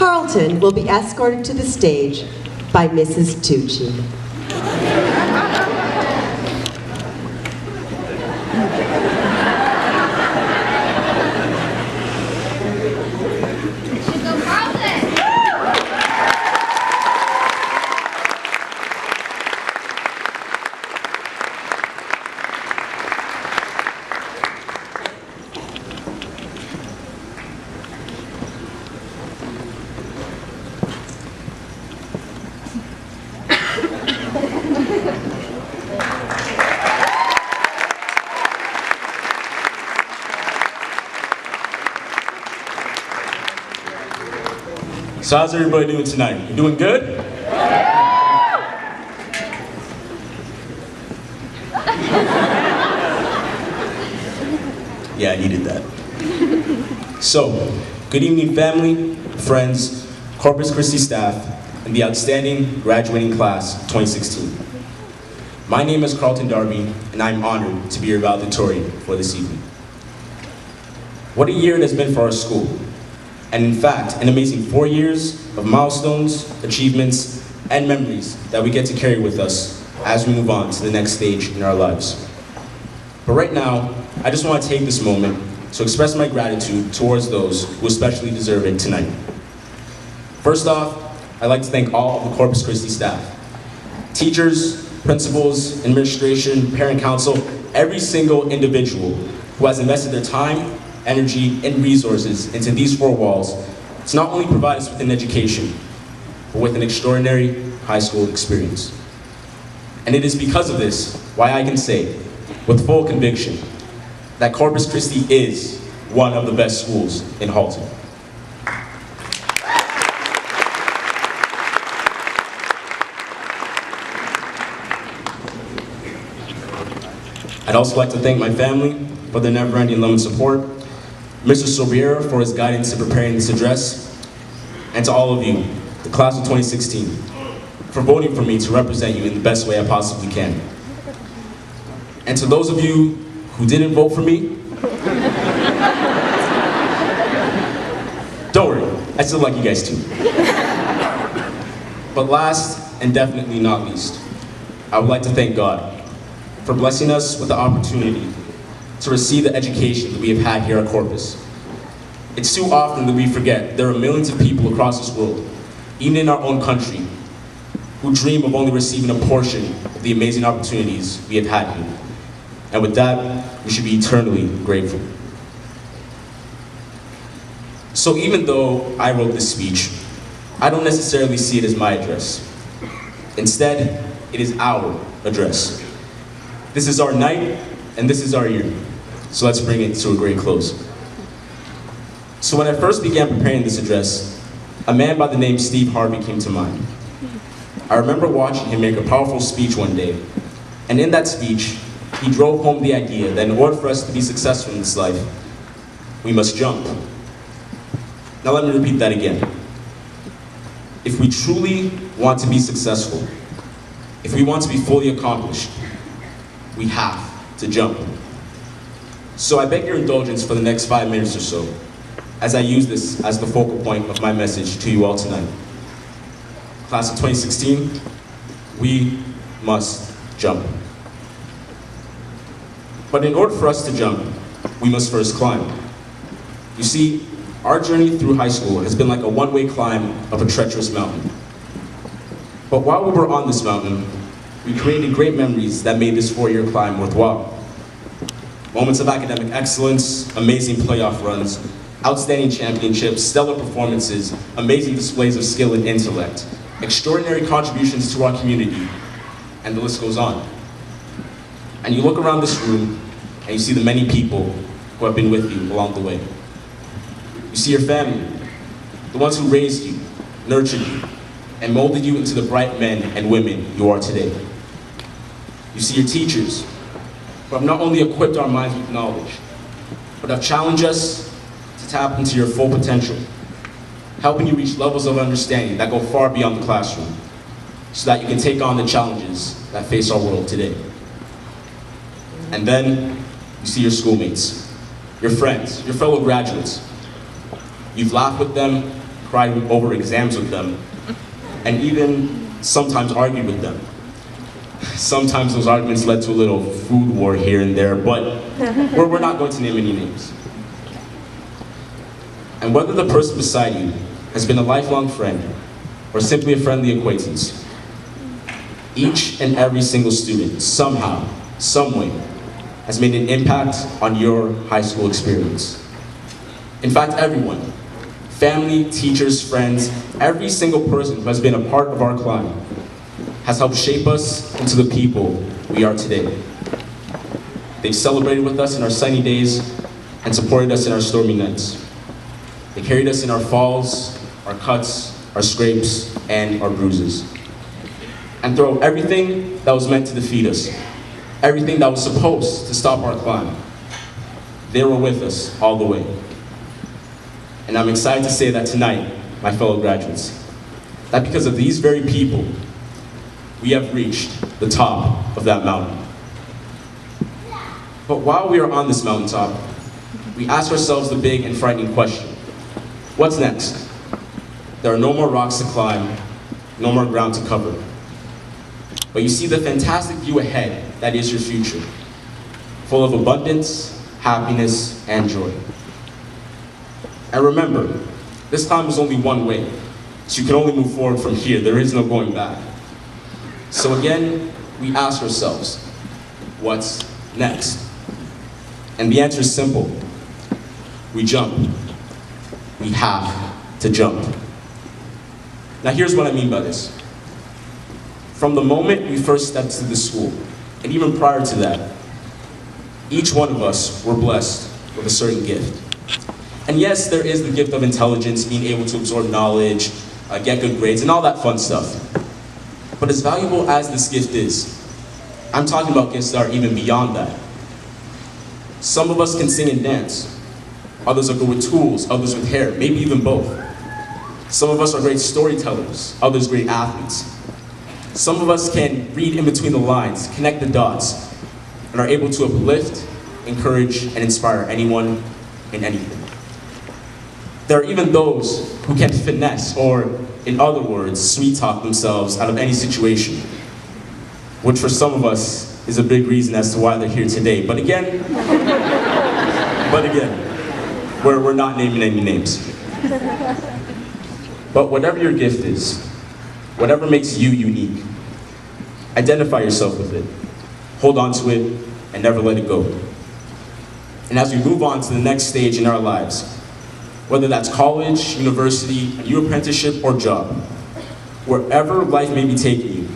Carlton will be escorted to the stage by Mrs. Tucci. So how's everybody doing tonight? You doing good? Yeah, I needed that. So, good evening family, friends, Corpus Christi staff, and the outstanding graduating class of 2016. My name is Carlton Darby, and I'm honored to be your valedictorian for this evening. What a year it has been for our school. And in fact, an amazing 4 years of milestones, achievements, and memories that we get to carry with us as we move on to the next stage in our lives. But right now, I just want to take this moment to express my gratitude towards those who especially deserve it tonight. First off, I'd like to thank all of the Corpus Christi staff. Teachers, principals, administration, parent council, every single individual who has invested their time, energy, and resources into these four walls to not only provide us with an education, but with an extraordinary high school experience. And it is because of this why I can say, with full conviction, that Corpus Christi is one of the best schools in Halton. I'd also like to thank my family for their never-ending love and support, Mr. Sobiera for his guidance in preparing this address, and to all of you, the class of 2016, for voting for me to represent you in the best way I possibly can. And to those of you who didn't vote for me, don't worry, I still like you guys too. But last and definitely not least, I would like to thank God for blessing us with the opportunity to receive the education that we have had here at Corpus. It's too often that we forget there are millions of people across this world, even in our own country, who dream of only receiving a portion of the amazing opportunities we have had here. And with that, we should be eternally grateful. So even though I wrote this speech, I don't necessarily see it as my address. Instead, it is our address. This is our night, and this is our year. So let's bring it to a great close. So when I first began preparing this address, a man by the name Steve Harvey came to mind. I remember watching him make a powerful speech one day, and in that speech, he drove home the idea that in order for us to be successful in this life, we must jump. Now let me repeat that again. If we truly want to be successful, if we want to be fully accomplished, we have to jump. So I beg your indulgence for the next 5 minutes or so, as I use this as the focal point of my message to you all tonight. Class of 2016, we must jump. But in order for us to jump, we must first climb. You see, our journey through high school has been like a one-way climb of a treacherous mountain. But while we were on this mountain, we created great memories that made this 4-year climb worthwhile. Moments of academic excellence, amazing playoff runs, outstanding championships, stellar performances, amazing displays of skill and intellect, extraordinary contributions to our community, and the list goes on. And you look around this room, and you see the many people who have been with you along the way. You see your family, the ones who raised you, nurtured you, and molded you into the bright men and women you are today. You see your teachers, who have not only equipped our minds with knowledge, but have challenged us to tap into your full potential, helping you reach levels of understanding that go far beyond the classroom, so that you can take on the challenges that face our world today. And then, you see your schoolmates, your friends, your fellow graduates. You've laughed with them, cried over exams with them, and even sometimes argued with them. Sometimes those arguments led to a little food war here and there, but we're not going to name any names. And whether the person beside you has been a lifelong friend or simply a friendly acquaintance, each and every single student, somehow, some way, has made an impact on your high school experience. In fact, everyone, family, teachers, friends, every single person who has been a part of our climb has helped shape us into the people we are today. They've celebrated with us in our sunny days and supported us in our stormy nights. They carried us in our falls, our cuts, our scrapes, and our bruises. And through everything that was meant to defeat us, everything that was supposed to stop our climb, they were with us all the way. And I'm excited to say that tonight, my fellow graduates, that because of these very people, we have reached the top of that mountain. But while we are on this mountaintop, we ask ourselves the big and frightening question: what's next? There are no more rocks to climb, no more ground to cover. But you see the fantastic view ahead that is your future, full of abundance, happiness, and joy. And remember, this climb is only one way, so you can only move forward from here. There is no going back. So again, we ask ourselves, what's next? And the answer is simple. We jump. We have to jump. Now here's what I mean by this. From the moment we first stepped to the school, and even prior to that, each one of us were blessed with a certain gift. And yes, there is the gift of intelligence, being able to absorb knowledge, get good grades, and all that fun stuff. But as valuable as this gift is, I'm talking about gifts that are even beyond that. Some of us can sing and dance. Others are good with tools, others with hair, maybe even both. Some of us are great storytellers, others great athletes. Some of us can read in between the lines, connect the dots, and are able to uplift, encourage, and inspire anyone and anything. There are even those who can finesse, or in other words, sweet talk themselves out of any situation, which for some of us is a big reason as to why they're here today. But again, we're not naming any names. But whatever your gift is, whatever makes you unique, identify yourself with it, hold on to it, and never let it go. And as we move on to the next stage in our lives, whether that's college, university, a new apprenticeship, or job, wherever life may be taking you,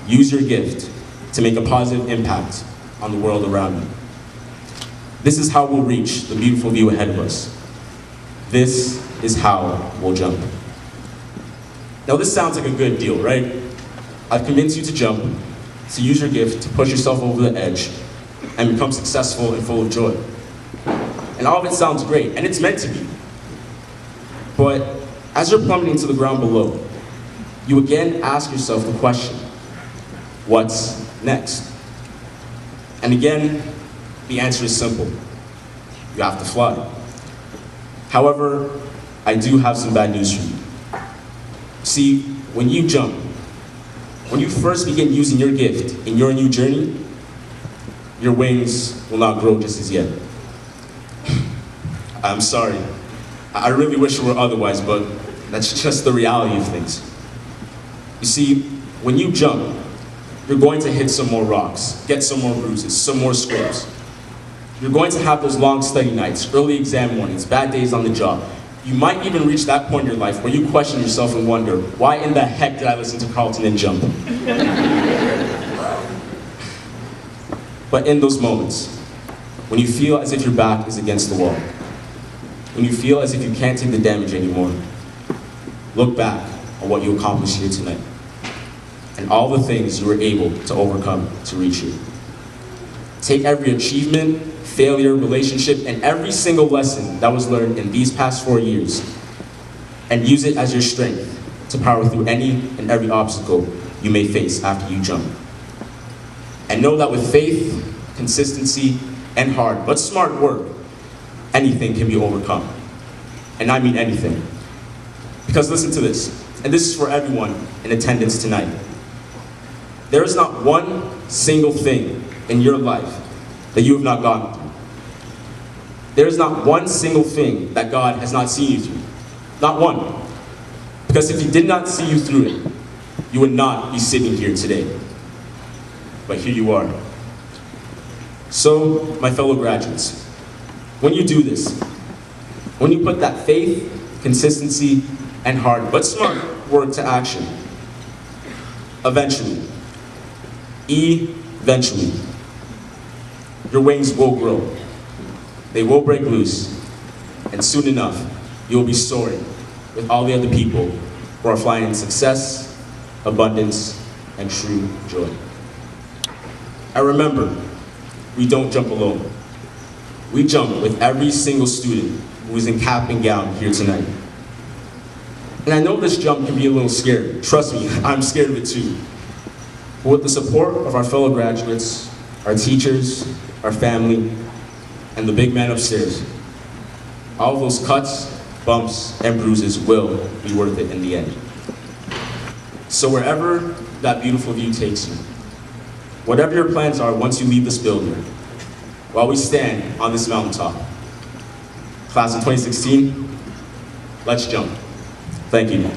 use your gift to make a positive impact on the world around you. This is how we'll reach the beautiful view ahead of us. This is how we'll jump. Now this sounds like a good deal, right? I've convinced you to jump, to use your gift to push yourself over the edge, and become successful and full of joy. And all of it sounds great, and it's meant to be. But as you're plummeting to the ground below, you again ask yourself the question, what's next? And again, the answer is simple. You have to fly. However, I do have some bad news for you. See, when you jump, when you first begin using your gift in your new journey, your wings will not grow just as yet. I'm sorry. I really wish it were otherwise, but that's just the reality of things. You see, when you jump, you're going to hit some more rocks, get some more bruises, some more scrapes. You're going to have those long study nights, early exam mornings, bad days on the job. You might even reach that point in your life where you question yourself and wonder, why in the heck did I listen to Carlton and jump? But in those moments, when you feel as if your back is against the wall, when you feel as if you can't take the damage anymore, look back on what you accomplished here tonight and all the things you were able to overcome to reach here. Take every achievement, failure, relationship, and every single lesson that was learned in these past 4 years and use it as your strength to power through any and every obstacle you may face after you jump. And know that with faith, consistency, and hard but smart work, anything can be overcome. And I mean anything. Because listen to this, and this is for everyone in attendance tonight. There is not one single thing in your life that you have not gone through. There is not one single thing that God has not seen you through. Not one. Because if He did not see you through it, you would not be sitting here today. But here you are. So, my fellow graduates, when you do this, when you put that faith, consistency, and hard but smart work to action, eventually, your wings will grow. They will break loose, and soon enough, you will be soaring with all the other people who are flying in success, abundance, and true joy. And remember, we don't jump alone. We jump with every single student who is in cap and gown here tonight. And I know this jump can be a little scary. Trust me, I'm scared of it too. But with the support of our fellow graduates, our teachers, our family, and the big man upstairs, all of those cuts, bumps, and bruises will be worth it in the end. So wherever that beautiful view takes you, whatever your plans are once you leave this building, while we stand on this mountaintop, class of 2016, let's jump. Thank you.